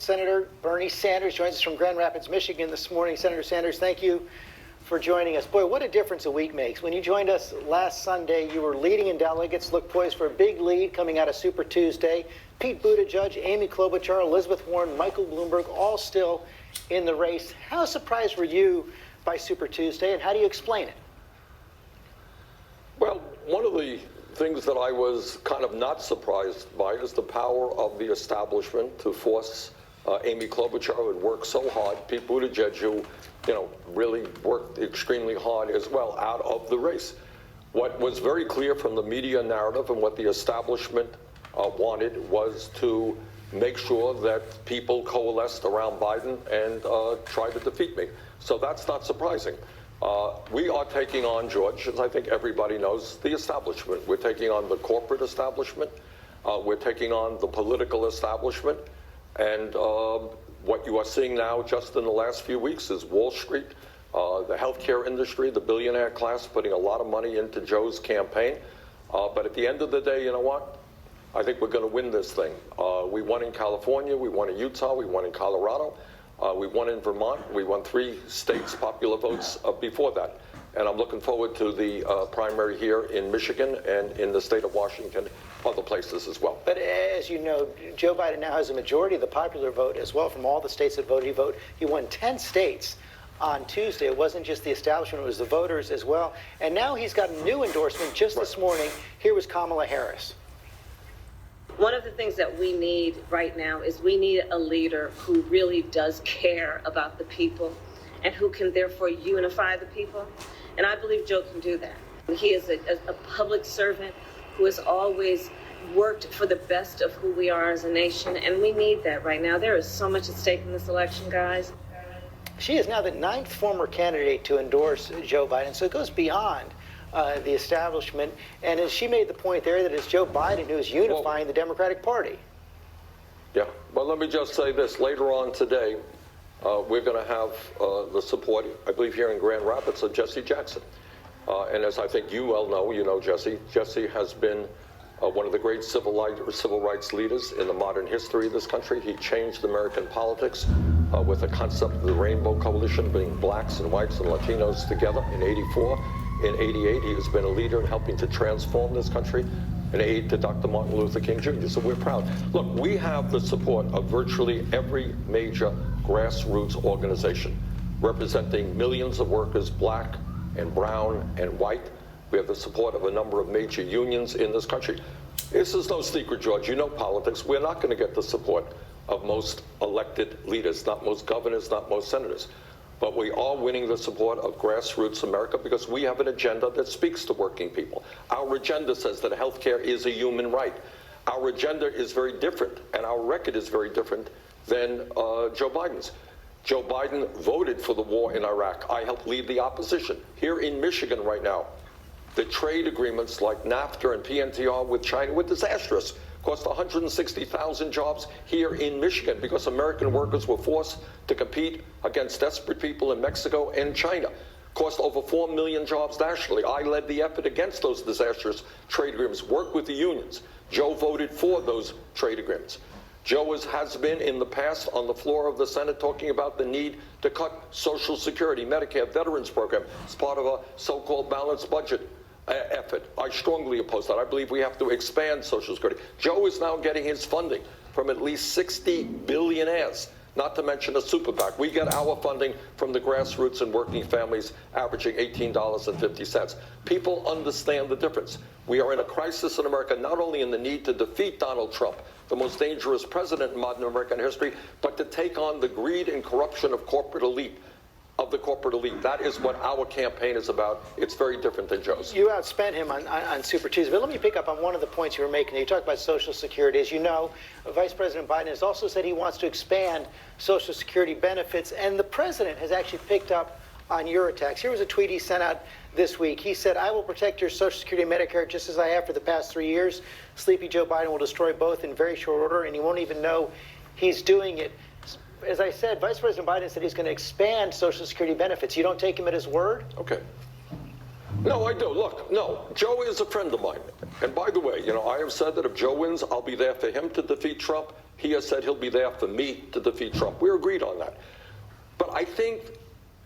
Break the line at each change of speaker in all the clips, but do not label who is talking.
Senator Bernie Sanders joins us from Grand Rapids, Michigan this morning. Senator Sanders, thank you for joining us. Boy, what a difference a week makes. When you joined us last Sunday, you were leading in delegates, looked poised for a big lead coming out of Super Tuesday. Pete Buttigieg, Amy Klobuchar, Elizabeth Warren, Michael Bloomberg, all still in the race. How surprised were you by Super Tuesday, and how do you explain it?
Well, one of the things that I was kind of not surprised by is the power of the establishment to force Amy Klobuchar, who had worked so hard, Pete Buttigieg, who, really worked extremely hard as well, out of the race. What was very clear from the media narrative and what the establishment wanted was to make sure that people coalesced around Biden and try to defeat me. So that's not surprising. We are taking on, George, as I think everybody knows, the establishment. We're taking on the corporate establishment. We're taking on the political establishment. And what you are seeing now just in the last few weeks is Wall Street, the healthcare industry, the billionaire class putting a lot of money into Joe's campaign. But at the end of the day, you know what? I think we're going to win this thing. We won in California. We won in Utah. We won in Colorado. We won in Vermont. We won 3 states' popular votes before that. And I'm looking forward to the primary here in Michigan and in the state of Washington, other places as well.
But as you know, Joe Biden now has a majority of the popular vote as well from all the states that voted. He won 10 states on Tuesday. It wasn't just the establishment, it was the voters as well. And now he's got a new endorsement just this morning. Here was Kamala Harris.
One of the things that we need right now is we need a leader who really does care about the people and who can therefore unify the people. And I believe Joe can do that. He is a public servant who has always worked for the best of who we are as a nation, and we need that right now. There is so much at stake in this election, guys.
She is now the 9th former candidate to endorse Joe Biden, so it goes beyond the establishment. And as she made the point there that it's Joe Biden who is unifying the Democratic Party.
Yeah, well, let me just say this. Later on today, we're going to have the support, I believe, here in Grand Rapids of Jesse Jackson. And as I think you well know, you know Jesse. Jesse has been one of the great civil rights leaders in the modern history of this country. He changed American politics with the concept of the Rainbow Coalition, bringing blacks and whites and Latinos together in '84. In '88, he has been a leader in helping to transform this country, an aide to Dr. Martin Luther King Jr. So we're proud. Look, we have the support of virtually every major grassroots organization representing millions of workers, black and brown and white. We have the support of a number of major unions in this country. This is no secret, George. You know politics. We're not going to get the support of most elected leaders, not most governors, not most senators. But we are winning the support of grassroots America because we have an agenda that speaks to working people. Our agenda says that health care is a human right. Our agenda is very different, and our record is very different than Joe Biden's. Joe Biden voted for the war in Iraq. I helped lead the opposition. Here in Michigan right now, the trade agreements like NAFTA and PNTR with China were disastrous. Cost 160,000 jobs here in Michigan because American workers were forced to compete against desperate people in Mexico and China. Cost over 4 million jobs nationally. I led the effort against those disastrous trade agreements, worked with the unions. Joe voted for those trade agreements. Joe has been in the past on the floor of the Senate talking about the need to cut Social Security, Medicare, Veterans Program as part of a so-called balanced budget effort. I strongly oppose that. I believe we have to expand Social Security. Joe is now getting his funding from at least 60 billionaires, not to mention a super PAC. We get our funding from the grassroots and working families, averaging $18.50. People understand the difference. We are in a crisis in America, not only in the need to defeat Donald Trump, the most dangerous president in modern American history, but to take on the greed and corruption of the corporate elite. That is what our campaign is about. It's very different than Joe's.
You outspent him on Super Tuesday, but let me pick up on one of the points you were making. You talked about Social Security. As you know, Vice President Biden has also said he wants to expand Social Security benefits, and the president has actually picked up on your attacks. Here was a tweet he sent out this week. He said, "I will protect your Social Security and Medicare just as I have for the past 3 years. Sleepy Joe Biden will destroy both in very short order, and he won't even know he's doing it." As I said, Vice President Biden said he's going to expand Social Security benefits. You don't take him at his word?
Okay. No, I do. Look, no, Joe is a friend of mine. And by the way, I have said that if Joe wins, I'll be there for him to defeat Trump He has said he'll be there for me to defeat Trump. We're agreed on that. But I think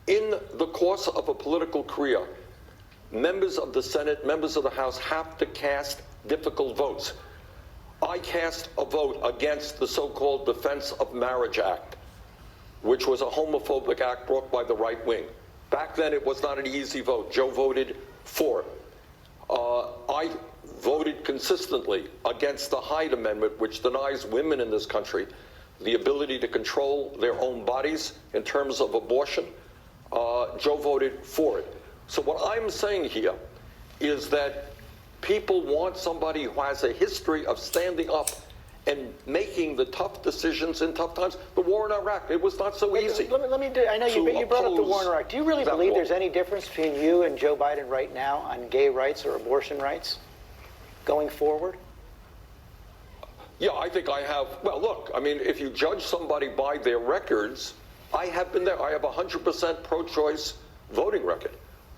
in the course of a political career, members of the Senate, members of the House have to cast difficult votes. I cast a vote against the so-called Defense of Marriage Act, which was a homophobic act brought by the right wing. Back then, it was not an easy vote. Joe voted for it. I voted consistently against the Hyde Amendment, which denies women in this country the ability to control their own bodies in terms of abortion. Joe voted for it. So what I'm saying here is that people want somebody who has a history of standing up and making the tough decisions in tough times. The war in Iraq, it was not so easy.
I know you brought up the war in Iraq. Do you really believe there's any difference between you and Joe Biden right now on gay rights or abortion rights going forward?
Yeah, I think I have. Well, look, I mean, if you judge somebody by their records, I have been there. I have a 100% pro-choice voting record.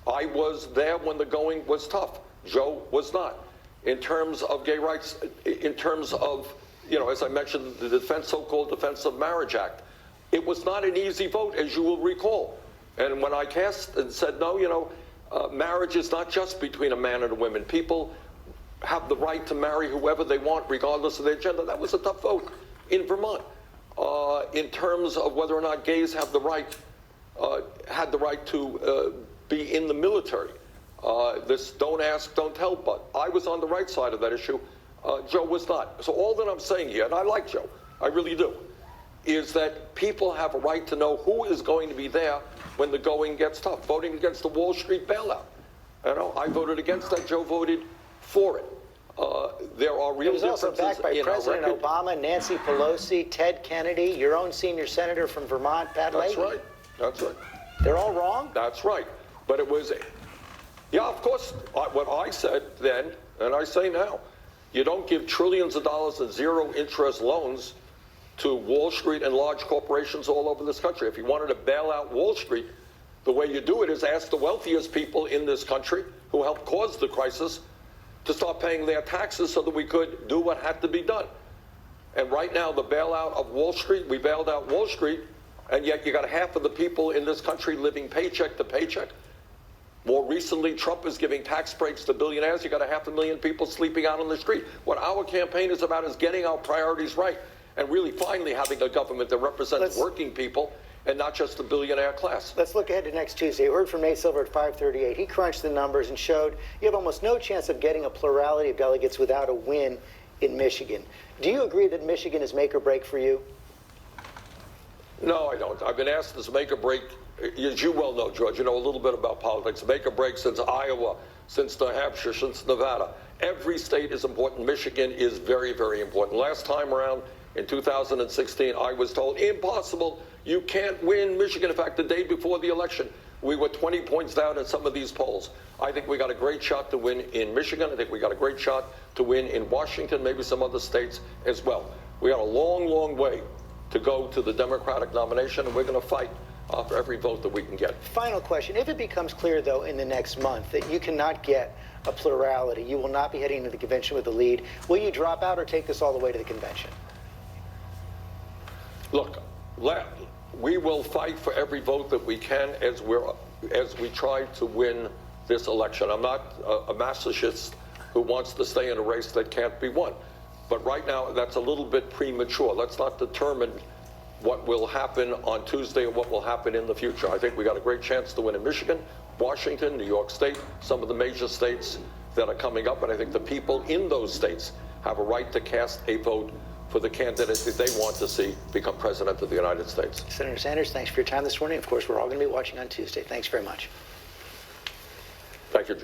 I was there when the going was tough. Joe was not. In terms of gay rights, in terms of, you know, as I mentioned, the so-called Defense of Marriage Act, it was not an easy vote, as you will recall. And when I cast and said, no, you know, marriage is not just between a man and a woman. People have the right to marry whoever they want, regardless of their gender. That was a tough vote in Vermont. In terms of whether or not gays have the right, had the right to be in the military. This don't ask, don't tell, but I was on the right side of that issue. Joe was not. So all that I'm saying here, and I like Joe, I really do, is that people have a right to know who is going to be there when the going gets tough. Voting against the Wall Street bailout. You know, I voted against that. Joe voted for it. There are real differences. It was also backed by President
Obama, Nancy Pelosi, Ted Kennedy, your own senior senator from Vermont, Pat Leahy.
That's right. That's right.
They're all wrong?
That's right. But it was, yeah, of course, what I said then, and I say now, you don't give trillions of dollars in zero-interest loans to Wall Street and large corporations all over this country. If you wanted to bail out Wall Street, the way you do it is ask the wealthiest people in this country who helped cause the crisis to start paying their taxes so that we could do what had to be done. And right now, the bailout of Wall Street, we bailed out Wall Street, and yet you got half of the people in this country living paycheck to paycheck. More recently, Trump is giving tax breaks to billionaires. You got 500,000 people sleeping out on the street. What our campaign is about is getting our priorities right and really finally having a government that represents working people and not just the billionaire class.
Let's look ahead to next Tuesday. We heard from Nate Silver at 538. He crunched the numbers and showed you have almost no chance of getting a plurality of delegates without a win in Michigan. Do you agree that Michigan is make or break for you?
No, I don't. I've been asked this make or break, as you well know, George, you know a little bit about politics, make or break since Iowa, since New Hampshire, since Nevada. Every state is important. Michigan is very, very important. Last time around in 2016, I was told, impossible, you can't win Michigan. In fact, the day before the election, we were 20 points down in some of these polls. I think we got a great shot to win in Michigan. I think we got a great shot to win in Washington, maybe some other states as well. We got a long, long way to go to the Democratic nomination, and we're going to fight for every vote that we can get.
Final question. If it becomes clear, though, in the next month that you cannot get a plurality, you will not be heading to the convention with the lead, will you drop out or take this all the way to the convention?
Look, we will fight for every vote that we can as we try to win this election. I'm not a masochist who wants to stay in a race that can't be won. But right now, that's a little bit premature. Let's not determine what will happen on Tuesday or what will happen in the future. I think we got a great chance to win in Michigan, Washington, New York State, some of the major states that are coming up. And I think the people in those states have a right to cast a vote for the candidate that they want to see become president of the United States.
Senator Sanders, thanks for your time this morning. Of course, we're all going to be watching on Tuesday. Thanks very much.
Thank you, Joe.